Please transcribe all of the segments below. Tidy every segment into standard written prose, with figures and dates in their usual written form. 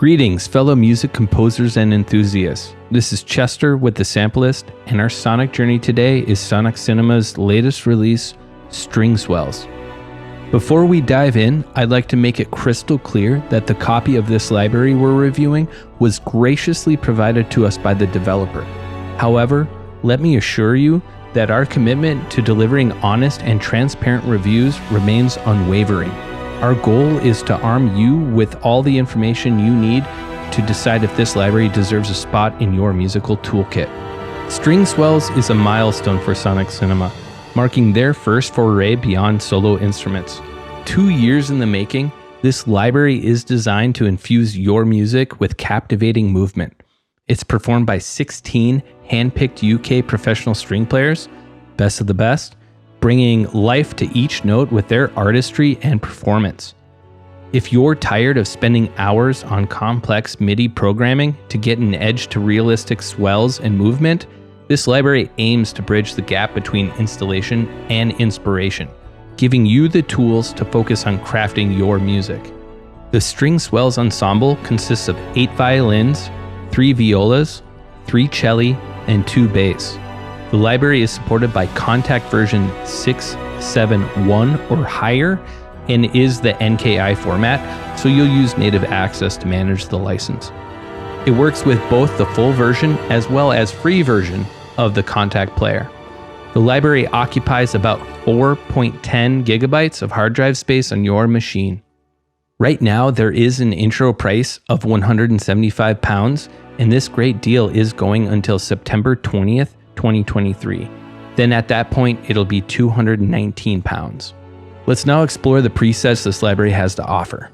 Greetings, fellow music composers and enthusiasts. This is Chester with the Sampleist, and our sonic journey today is Sonixinema's latest release, String Swells. Before we dive in, I'd like to make it crystal clear that the copy of this library we're reviewing was graciously provided to us by the developer. However, let me assure you that our commitment to delivering honest and transparent reviews remains unwavering. Our goal is to arm you with all the information you need to decide if this library deserves a spot in your musical toolkit. String Swells is a milestone for Sonixinema, marking their first foray beyond solo instruments. 2 years in the making, this library is designed to infuse your music with captivating movement. It's performed by 16 hand-picked UK professional string players, best of the best, bringing life to each note with their artistry and performance. If you're tired of spending hours on complex MIDI programming to get an edge to realistic swells and movement, this library aims to bridge the gap between installation and inspiration, giving you the tools to focus on crafting your music. The String Swells ensemble consists of 8 violins, 3 violas, 3 celli, and 2 bass. The library is supported by Kontakt version 671 or higher and is the NKI format, so you'll use native access to manage the license. It works with both the full version as well as free version of the Kontakt player. The library occupies about 4.10 gigabytes of hard drive space on your machine. Right now, there is an intro price of £175, and this great deal is going until September 20th, 2023. Then at that point, it'll be £219. Let's now explore the presets this library has to offer.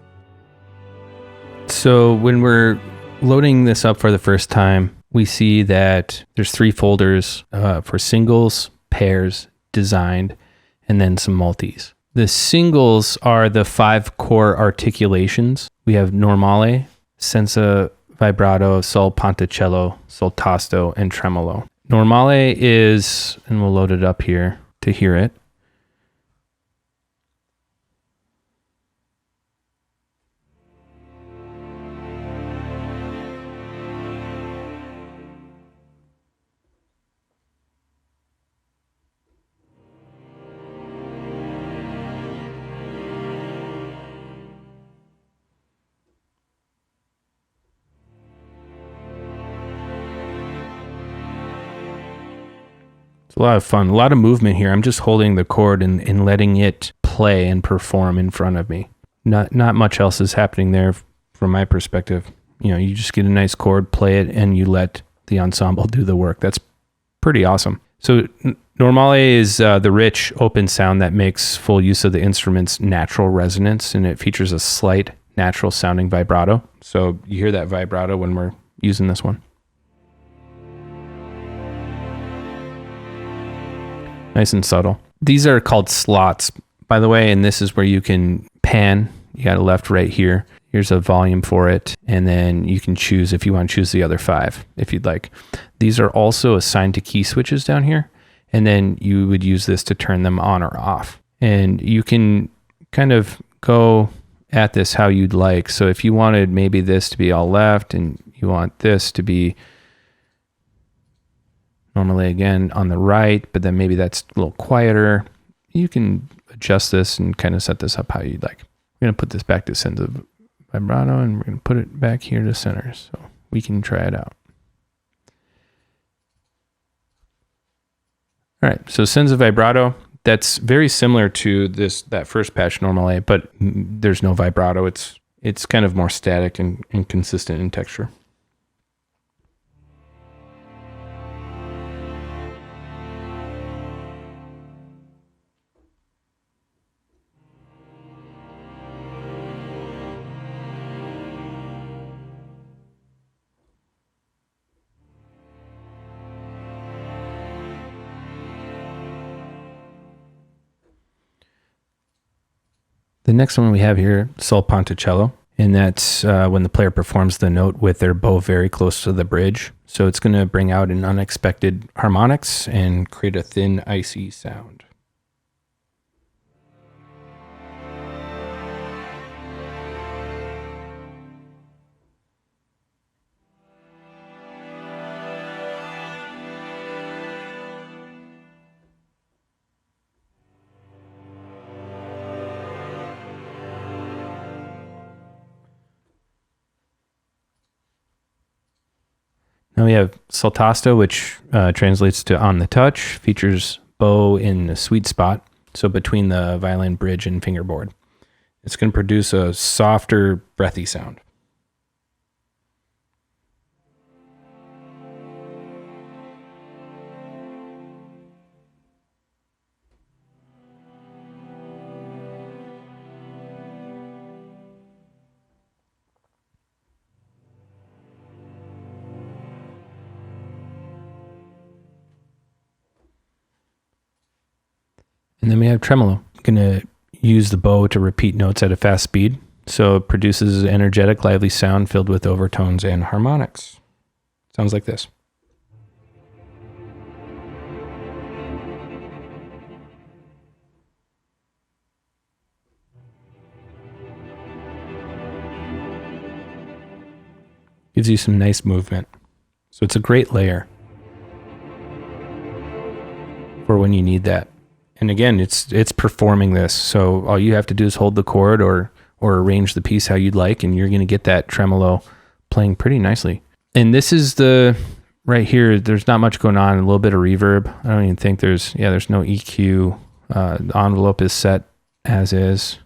So when we're loading this up for the first time, we see that there's 3 folders for singles, pairs, designed, and then some multis. The singles are the 5 core articulations. We have normale, senza vibrato, sol ponticello, sol tasto, and tremolo. Normale is, and we'll load it up here to hear it. A lot of fun, a lot of movement here. I'm just holding the chord and letting it play and perform in front of me. Not much else is happening there from my perspective. You know, you just get a nice chord, play it, and you let the ensemble do the work. That's pretty awesome. So normale is the rich open sound that makes full use of the instrument's natural resonance, and it features a slight natural sounding vibrato. So you hear that vibrato when we're using this one. Nice and subtle. These are called slots, by the way, and this is where you can pan. You got a left, right here. Here's a volume for it, and then you can choose if you want to choose the other 5, if you'd like. These are also assigned to key switches down here, and then you would use this to turn them on or off. And you can kind of go at this how you'd like. So if you wanted maybe this to be all left, and you want this to be normally again on the right, but then maybe that's a little quieter. You can adjust this and kind of set this up how you'd like. We're going to put this back to senza vibrato, and we're going to put it back here to center so we can try it out. All right, so senza vibrato, that's very similar to that first patch normally, but there's no vibrato. It's kind of more static and consistent in texture. The next one we have here, sol ponticello, and that's when the player performs the note with their bow very close to the bridge. So it's going to bring out an unexpected harmonics and create a thin, icy sound. Now we have saltato, which translates to on the touch, features bow in the sweet spot, so between the violin bridge and fingerboard. It's going to produce a softer, breathy sound. And then we have tremolo. I'm going to use the bow to repeat notes at a fast speed, so it produces an energetic, lively sound filled with overtones and harmonics. Sounds like this. Gives you some nice movement. So it's a great layer for when you need that. And again, it's performing this. So all you have to do is hold the chord or arrange the piece how you'd like, and you're going to get that tremolo playing pretty nicely. And this is right here, there's not much going on, a little bit of reverb. I don't even think there's no EQ. The envelope is set as is.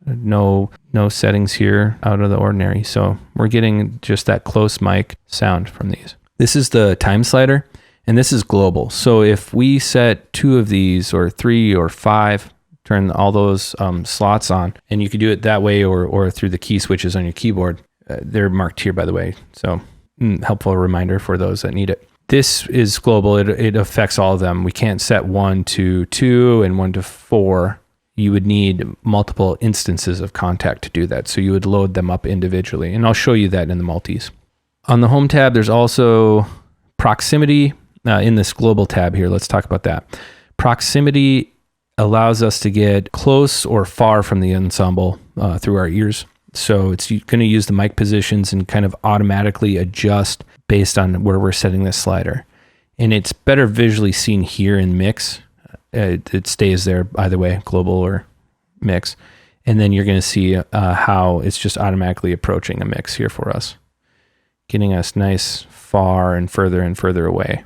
No settings here out of the ordinary. So we're getting just that close mic sound from these. This is the time slider. And this is global. So if we set 2 of these or 3 or 5, turn all those slots on, and you could do it that way or through the key switches on your keyboard. They're marked here, by the way. So helpful reminder for those that need it. This is global. It affects all of them. We can't set 1 to 2 and 1 to 4. You would need multiple instances of Kontakt to do that. So you would load them up individually. And I'll show you that in the multis. On the home tab, there's also proximity. In this global tab here, let's talk about that. Proximity allows us to get close or far from the ensemble through our ears. So it's going to use the mic positions and kind of automatically adjust based on where we're setting this slider. And it's better visually seen here in mix. It stays there either way, global or mix. And then you're going to see how it's just automatically approaching a mix here for us, getting us nice far and further away,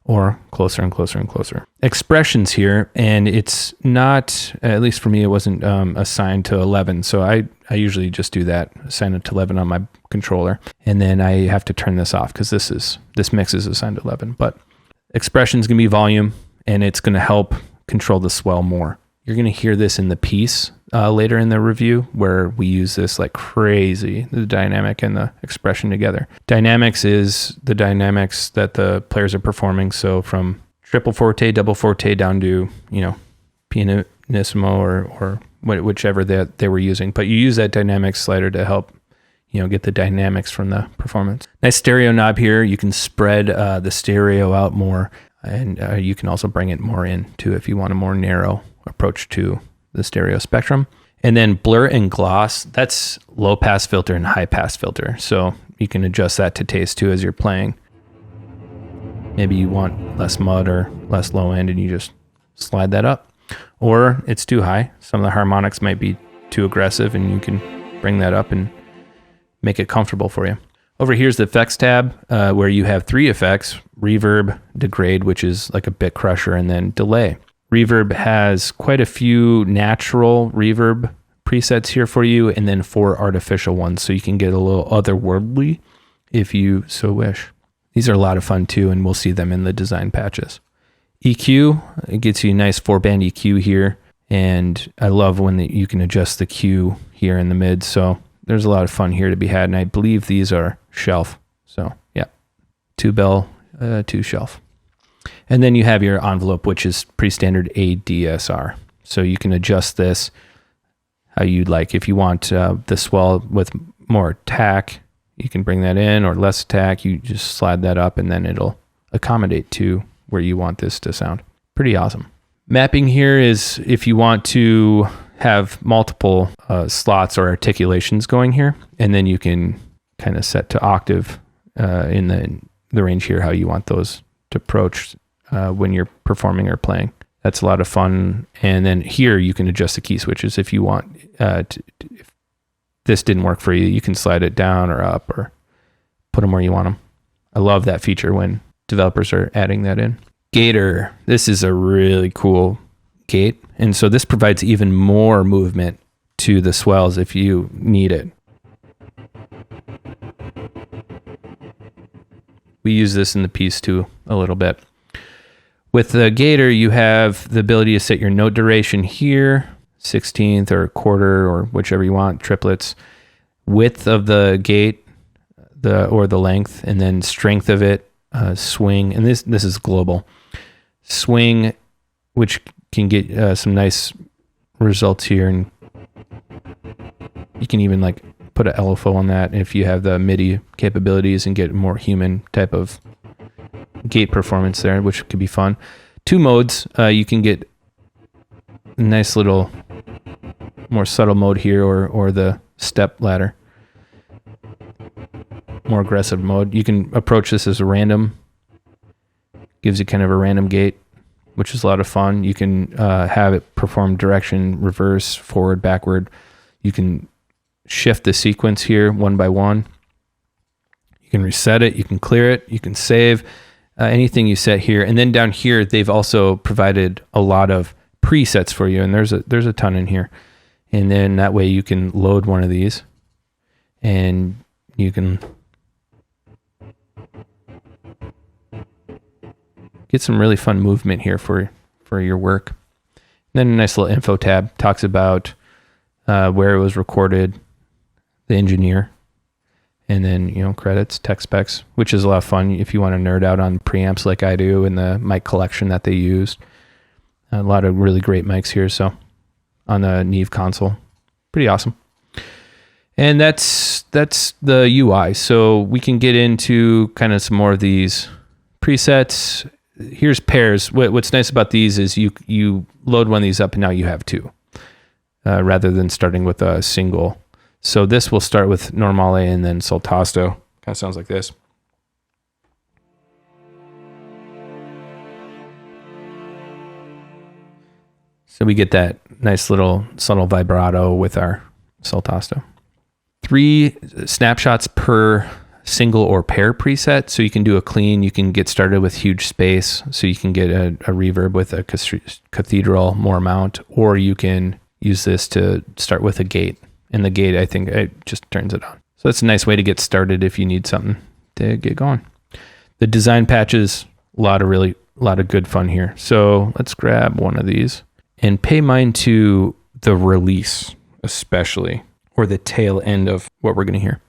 or closer and closer and closer. Expressions here, and it's not, at least for me, it wasn't assigned to 11. So I usually just do that, assign it to 11 on my controller. And then I have to turn this off because this mix is assigned to 11. But expressions can be volume, and it's going to help control the swell more. You're going to hear this in the piece later in the review where we use this like crazy, the dynamic and the expression together. Dynamics is the dynamics that the players are performing. So from triple forte, double forte down to, pianissimo or whichever that they were using. But you use that dynamics slider to help, get the dynamics from the performance. Nice stereo knob here. You can spread the stereo out more, and you can also bring it more in too if you want a more narrow approach to the stereo spectrum. And then blur and gloss, that's low pass filter and high pass filter. So you can adjust that to taste too as you're playing. Maybe you want less mud or less low end and you just slide that up. Or it's too high. Some of the harmonics might be too aggressive and you can bring that up and make it comfortable for you. Over here's the effects tab where you have 3 effects: reverb, degrade, which is like a bit crusher, and then delay. Reverb has quite a few natural reverb presets here for you, and then 4 artificial ones, so you can get a little otherworldly if you so wish. These are a lot of fun too, and we'll see them in the design patches. EQ, it gets you a nice 4-band EQ here, and I love when you can adjust the Q here in the mid, so there's a lot of fun here to be had, and I believe these are shelf. So yeah, 2 bell, 2 shelf. And then you have your envelope, which is pretty standard ADSR. So you can adjust this how you'd like. If you want the swell with more attack, you can bring that in, or less attack, you just slide that up and then it'll accommodate to where you want this to sound. Pretty awesome. Mapping here is if you want to have multiple slots or articulations going here, and then you can kind of set to octave in the range here how you want those to approach when you're performing or playing. That's a lot of fun. And then here you can adjust the key switches if you want. If this didn't work for you, you can slide it down or up or put them where you want them. I love that feature when developers are adding that in. Gator. This is a really cool gate. And so this provides even more movement to the swells if you need it. We use this in the piece too a little bit. With the gator, you have the ability to set your note duration here, 16th or quarter or whichever you want, triplets, width of the gate, or the length, and then strength of it, swing, and this is global. Swing, which can get some nice results here, and you can even like put a LFO on that if you have the MIDI capabilities and get more human type of gate performance there, which could be fun. 2 modes, you can get a nice little more subtle mode here, or the step ladder, more aggressive mode. You can approach this as a random, gives you kind of a random gate, which is a lot of fun. You can have it perform direction, reverse, forward, backward. You can shift the sequence here one by one. You can reset it, you can clear it, you can save anything you set here. And then down here, they've also provided a lot of presets for you, and there's a ton in here. And then that way you can load one of these and you can get some really fun movement here for your work. And then a nice little info tab talks about where it was recorded, the engineer, and then, credits, tech specs, which is a lot of fun if you want to nerd out on preamps like I do and the mic collection that they used. A lot of really great mics here, so on the Neve console. Pretty awesome. And that's the UI. So we can get into kind of some more of these presets. Here's pairs. What's nice about these is you load one of these up and now you have 2, rather than starting with a single. So this will start with normale and then sol tasto. Kind of sounds like this. So we get that nice little subtle vibrato with our sol tasto. 3 snapshots per single or pair preset. So you can do a clean, you can get started with huge space. So you can get a reverb with a cathedral, more amount, or you can use this to start with a gate. And the gate, I think it just turns it on. So that's a nice way to get started if you need something to get going. The design patches, a lot of good fun here. So let's grab one of these and pay mine to the release, especially, or the tail end of what we're going to hear.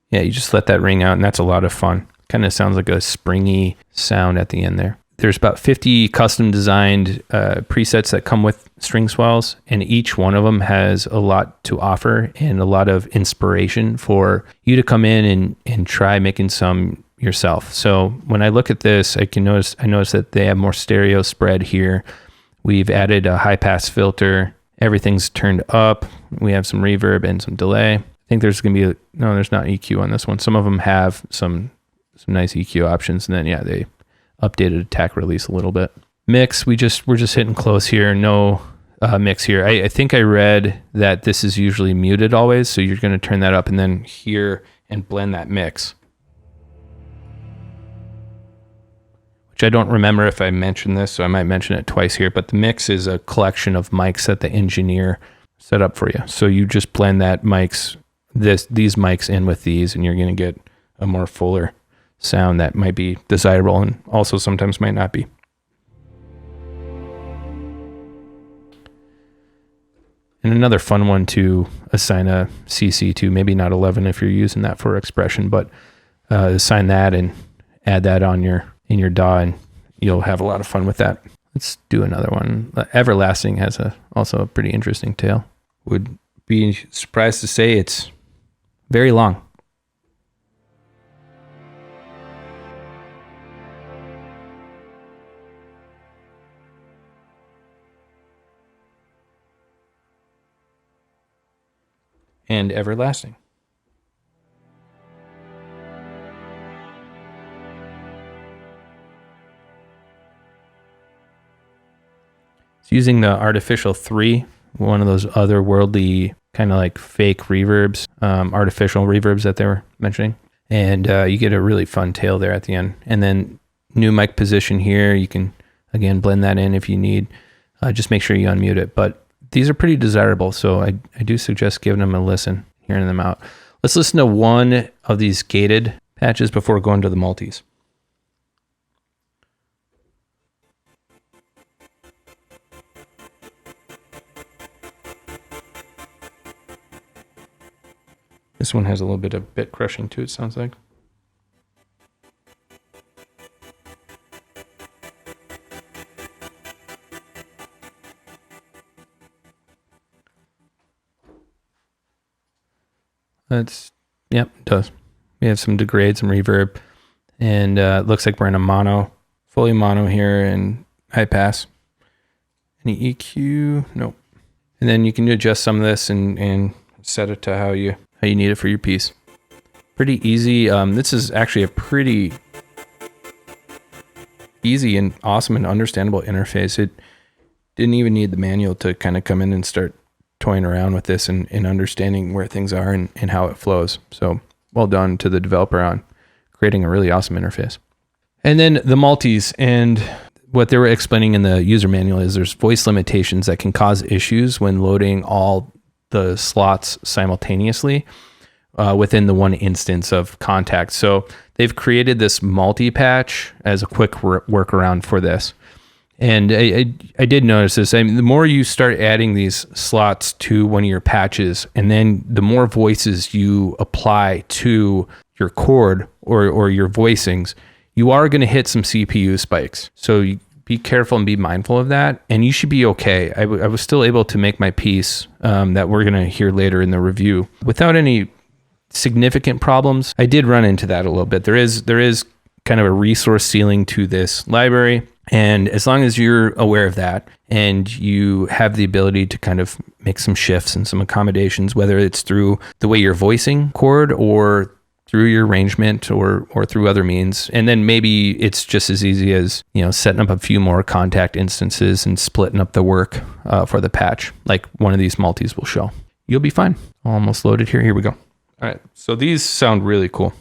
Yeah, you just let that ring out, and that's a lot of fun. Kind of sounds like a springy sound at the end there. There's about 50 custom designed presets that come with String Swells, and each one of them has a lot to offer and a lot of inspiration for you to come in and try making some yourself. So when I look at this, I notice that they have more stereo spread here. We've added a high pass filter. Everything's turned up. We have some reverb and some delay. I think there's going to be no, there's not EQ on this one. Some of them have some nice EQ options, and then they updated attack release a little bit. Mix, we're just hitting close here. No mix here. I think I read that this is usually muted always, so you're going to turn that up and then hear and blend that mix. Which I don't remember if I mentioned this, so I might mention it twice here, but the mix is a collection of mics that the engineer set up for you. So you just blend that these mics in with these, and you're going to get a more fuller sound that might be desirable and also sometimes might not be. And another fun one to assign a CC to, maybe not 11 if you're using that for expression, but assign that and add that in your DAW, and you'll have a lot of fun with that. Let's do another one. Everlasting has also a pretty interesting tail. Would be surprised to say it's very long. And everlasting. It's using the Artificial 3, one of those otherworldly kind of like fake reverbs, artificial reverbs that they were mentioning. And you get a really fun tail there at the end. And then new mic position here. You can, again, blend that in if you need. Just make sure you unmute it. But these are pretty desirable, so I do suggest giving them a listen, hearing them out. Let's listen to one of these gated patches before going to the multis. This one has a little bit of bit crushing to it, sounds like. Yep, it does. We have some degrade, some reverb, and it looks like we're in a mono, fully mono here, and high pass. Any EQ? Nope. And then you can adjust some of this and set it to how you need it for your piece. Pretty easy. This is actually a pretty easy and awesome and understandable interface. It didn't even need the manual to kind of come in and start toying around with this and understanding where things are and how it flows. So well done to the developer on creating a really awesome interface. And then the multis, and what they were explaining in the user manual is there's voice limitations that can cause issues when loading all the slots simultaneously within the one instance of Kontakt. So they've created this multi-patch as a quick workaround for this. And I did notice this. I mean, the more you start adding these slots to one of your patches, and then the more voices you apply to your chord or your voicings, you are going to hit some CPU spikes. So you be careful and be mindful of that, and you should be okay. I was still able to make my piece that we're going to hear later in the review without any significant problems. I did run into that a little bit. There is kind of a resource ceiling to this library. And as long as you're aware of that and you have the ability to kind of make some shifts and some accommodations, whether it's through the way you're voicing chord or through your arrangement or through other means, and then maybe it's just as easy as, you know, setting up a few more Kontakt instances and splitting up the work for the patch, like one of these multis will show. You'll be fine. Almost loaded here. Here we go. All right. So these sound really cool.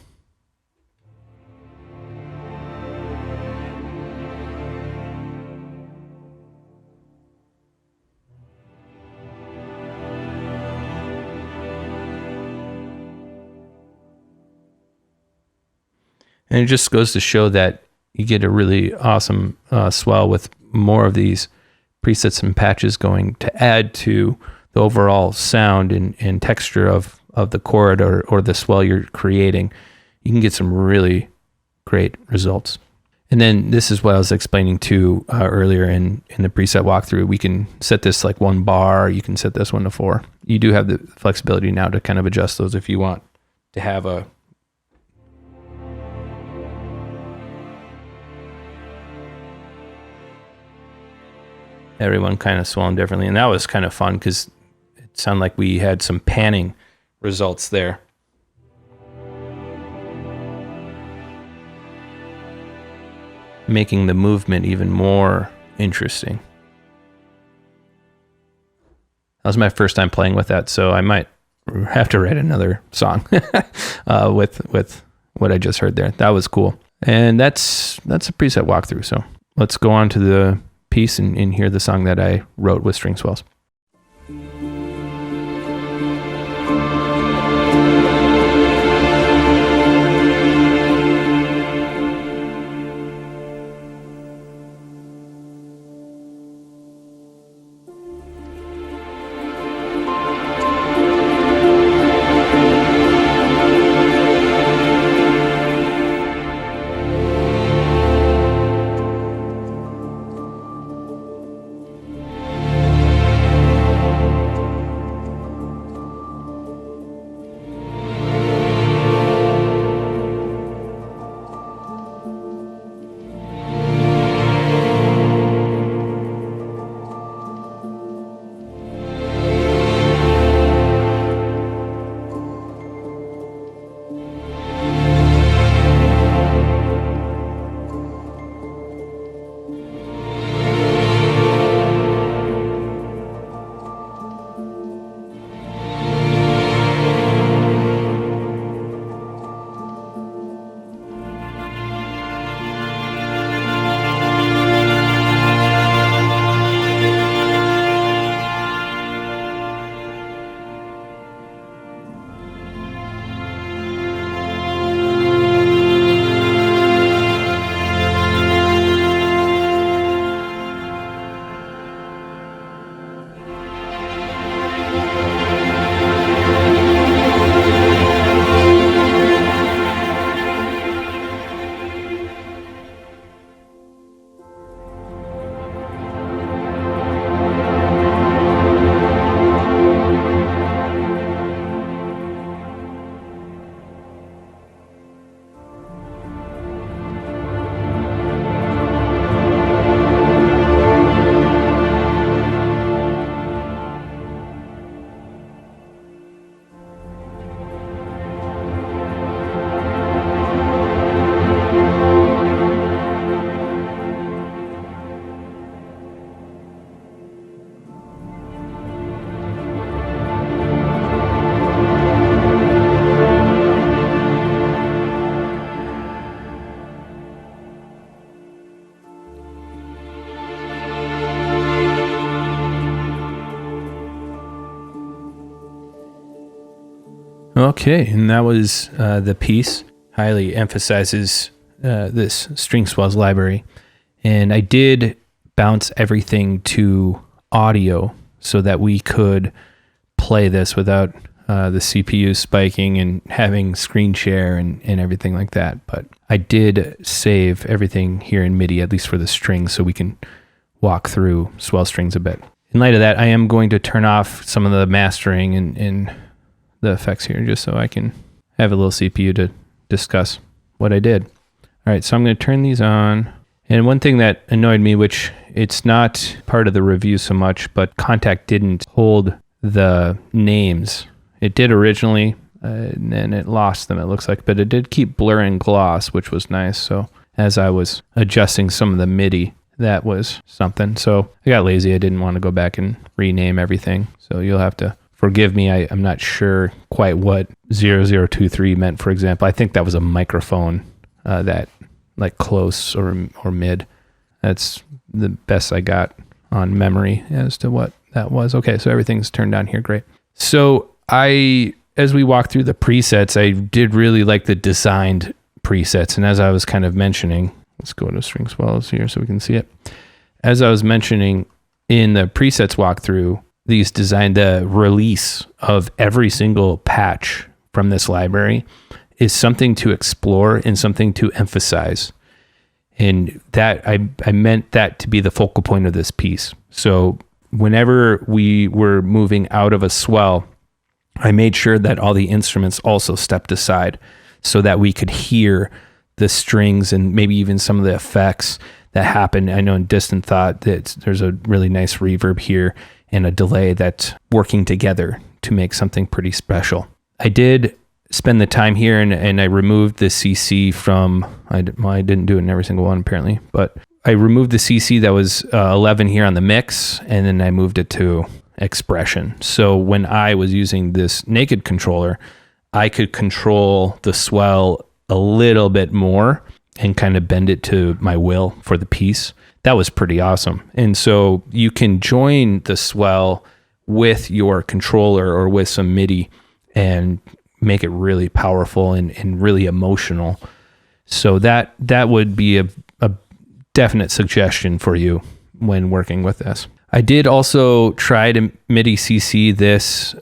And it just goes to show that you get a really awesome swell with more of these presets and patches going to add to the overall sound and texture of the chord or the swell you're creating. You can get some really great results. And then this is what I was explaining to earlier in the preset walkthrough. We can set this like 1 bar. You can set this 1 to 4. You do have the flexibility now to kind of adjust those if you want to have a everyone kind of swelling differently. And that was kind of fun because it sounded like we had some panning results there. Making the movement even more interesting. That was my first time playing with that, so I might have to write another song with what I just heard there. That was cool. And that's a preset walkthrough, so let's go on to the piece and hear the song that I wrote with String Swells. Okay, and that was the piece. Highly emphasizes this String Swells library. And I did bounce everything to audio so that we could play this without the CPU spiking and having screen share and everything like that. But I did save everything here in MIDI, at least for the strings, so we can walk through swell strings a bit. In light of that, I am going to turn off some of the mastering and the effects here just so I can have a little CPU to discuss what I did. All right, so I'm going to turn these on. And one thing that annoyed me, which it's not part of the review so much, but Kontakt didn't hold the names. It did originally, and then it lost them, it looks like, but it did keep blur and gloss, which was nice. So as I was adjusting some of the MIDI, that was something. So I got lazy. I didn't want to go back and rename everything. So you'll have to forgive me. I'm not sure quite what 0023 meant, for example. I think that was a microphone that like close or mid. That's the best I got on memory as to what that was. Okay, so everything's turned on here. Great. So as we walk through the presets, I did really like the designed presets. And as I was kind of mentioning, let's go to String Swells here so we can see it. As I was mentioning in the presets walkthrough, these designed the release of every single patch from this library is something to explore and something to emphasize. And that I meant that to be the focal point of this piece. So whenever we were moving out of a swell, I made sure that all the instruments also stepped aside so that we could hear the strings and maybe even some of the effects that happen. I know in Distant Thought that there's a really nice reverb here and a delay that's working together to make something pretty special. I did spend the time here and I removed the CC from, I didn't do it in every single one apparently, but I removed the CC that was 11 here on the mix, and then I moved it to expression. So when I was using this naked controller, I could control the swell a little bit more and kind of bend it to my will for the piece. That was pretty awesome. And so you can join the swell with your controller or with some MIDI and make it really powerful and really emotional. So that would be a definite suggestion for you when working with this. I did also try to MIDI CC this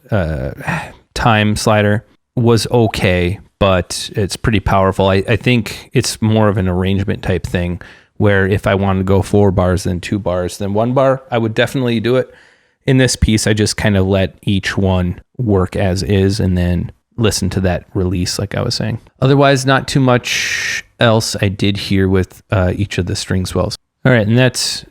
time slider. Was okay, but it's pretty powerful. I think it's more of an arrangement type thing where if I wanted to go 4 bars, then 2 bars, then 1 bar, I would definitely do it. In this piece, I just kind of let each one work as is and then listen to that release like I was saying. Otherwise, not too much else I did here with each of the string swells. All right, and that's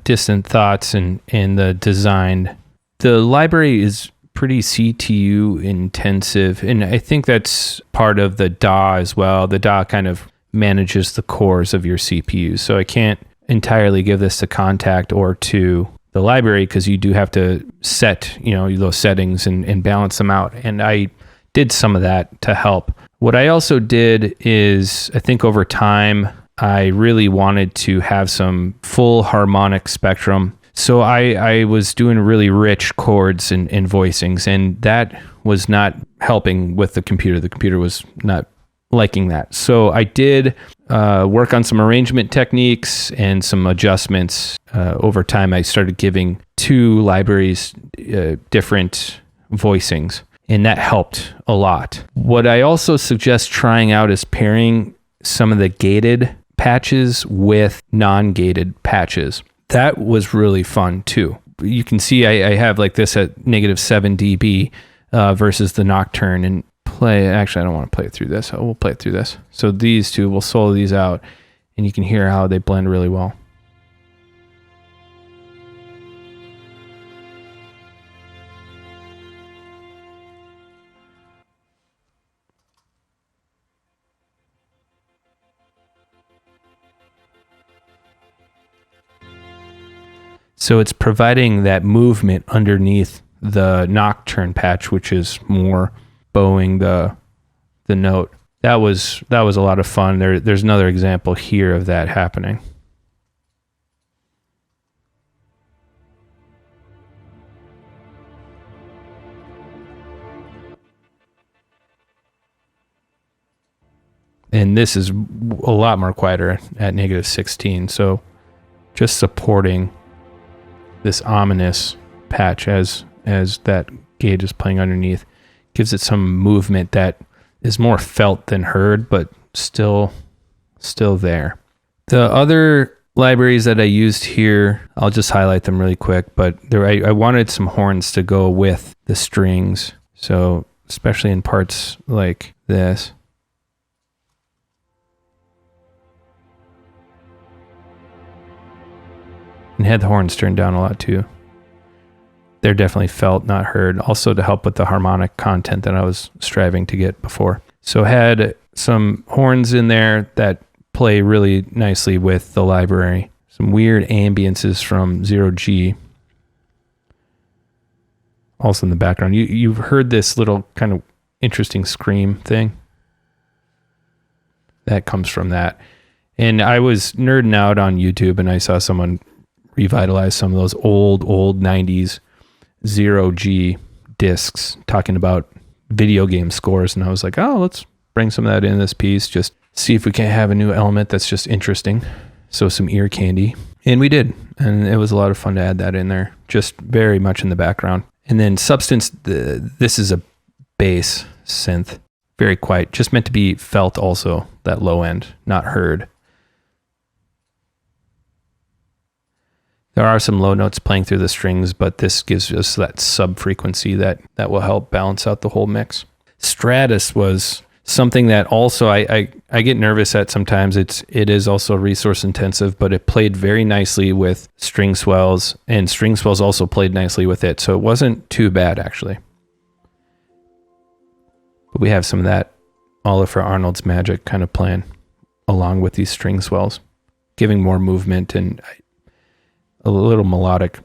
Distant Thoughts and the design. The library is pretty CTU intensive, and I think that's part of the DAW as well. The DAW kind of manages the cores of your CPU, so I can't entirely give this to Kontakt or to the library because you do have to set, those settings and balance them out, and I did some of that to help. What I also did is, I think over time, I really wanted to have some full harmonic spectrum. So I was doing really rich chords and voicings, and that was not helping with the computer. The computer was not liking that. So I did work on some arrangement techniques and some adjustments. Over time, I started giving 2 libraries different voicings, and that helped a lot. What I also suggest trying out is pairing some of the gated patches with non-gated patches. That was really fun too. You can see I have like this at -7 dB versus the Nocturne and play. Actually, I don't want to play it through this. We'll play it through this. So these two, we'll solo these out and you can hear how they blend really well. So it's providing that movement underneath the Nocturne patch, which is more bowing the note. That was a lot of fun. There's another example here of that happening. And this is a lot more quieter at -16. So just supporting this ominous patch as that gauge is playing underneath gives it some movement that is more felt than heard, but still there. The other libraries that I used here, I'll just highlight them really quick, but I wanted some horns to go with the strings. So especially in parts like this. And had the horns turned down a lot too. They're definitely felt, not heard. Also to help with the harmonic content that I was striving to get before. So had some horns in there that play really nicely with the library. Some weird ambiences from 0G. Also in the background. You've heard this little kind of interesting scream thing. That comes from that. And I was nerding out on YouTube and I saw someone revitalize some of those old 90s 0G discs talking about video game scores. And I was like, oh, let's bring some of that in this piece. Just see if we can't have a new element that's just interesting. So some ear candy. And we did. And it was a lot of fun to add that in there. Just very much in the background. And then Substance, this is a bass synth. Very quiet. Just meant to be felt also, that low end, not heard. There are some low notes playing through the strings, but this gives us that sub frequency that will help balance out the whole mix. Stratus was something that also I get nervous at sometimes. It is also resource intensive, but it played very nicely with String Swells, and String Swells also played nicely with it. So it wasn't too bad actually. But we have some of that Oliver Arnold's magic kind of playing along with these String Swells, giving more movement and a little melodic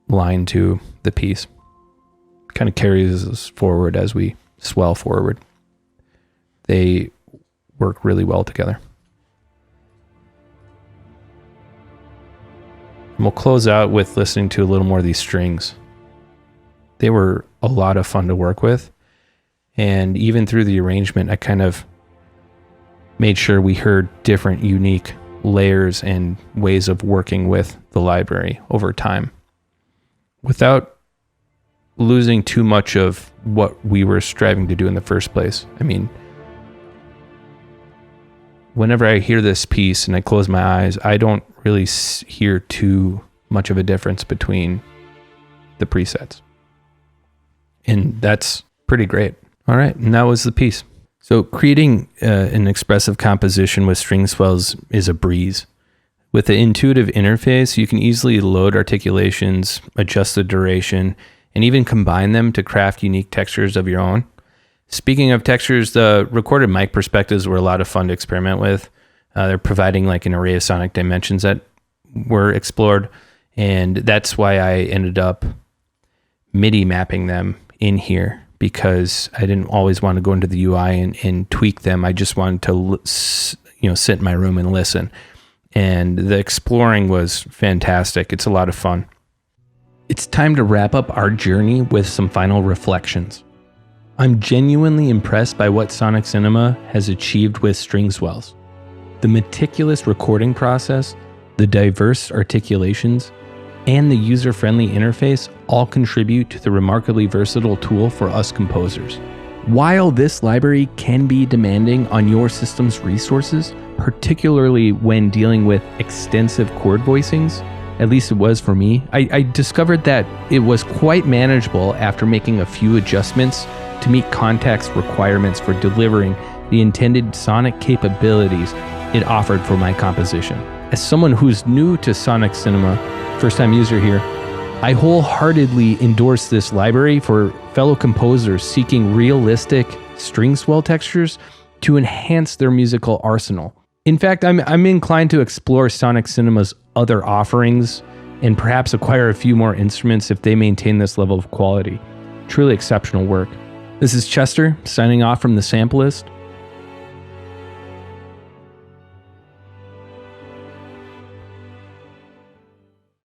line to the piece. Kind of carries us forward as we swell forward. They work really well together. And we'll close out with listening to a little more of these strings. They were a lot of fun to work with. And even through the arrangement, I kind of made sure we heard different, unique layers and ways of working with the library over time without losing too much of what we were striving to do in the first place. I mean, whenever I hear this piece and I close my eyes, I don't really hear too much of a difference between the presets. And that's pretty great. All right, and that was the piece. So creating an expressive composition with String Swells is a breeze. With the intuitive interface, you can easily load articulations, adjust the duration, and even combine them to craft unique textures of your own. Speaking of textures, the recorded mic perspectives were a lot of fun to experiment with. They're providing like an array of sonic dimensions that were explored, and that's why I ended up MIDI mapping them in here, because I didn't always want to go into the UI and tweak them. I just wanted to sit in my room and listen. And the exploring was fantastic. It's a lot of fun. It's time to wrap up our journey with some final reflections. I'm genuinely impressed by what Sonixinema has achieved with String Swells. The meticulous recording process, the diverse articulations, and the user-friendly interface all contribute to the remarkably versatile tool for us composers. While this library can be demanding on your system's resources, particularly when dealing with extensive chord voicings, at least it was for me, I discovered that it was quite manageable after making a few adjustments to meet Kontakt's requirements for delivering the intended sonic capabilities it offered for my composition. As someone who's new to Sonixinema, first-time user here, I wholeheartedly endorse this library for fellow composers seeking realistic string swell textures to enhance their musical arsenal. In fact, I'm inclined to explore Sonixinema's other offerings and perhaps acquire a few more instruments if they maintain this level of quality. Truly exceptional work. This is Chester, signing off from the Sampleist.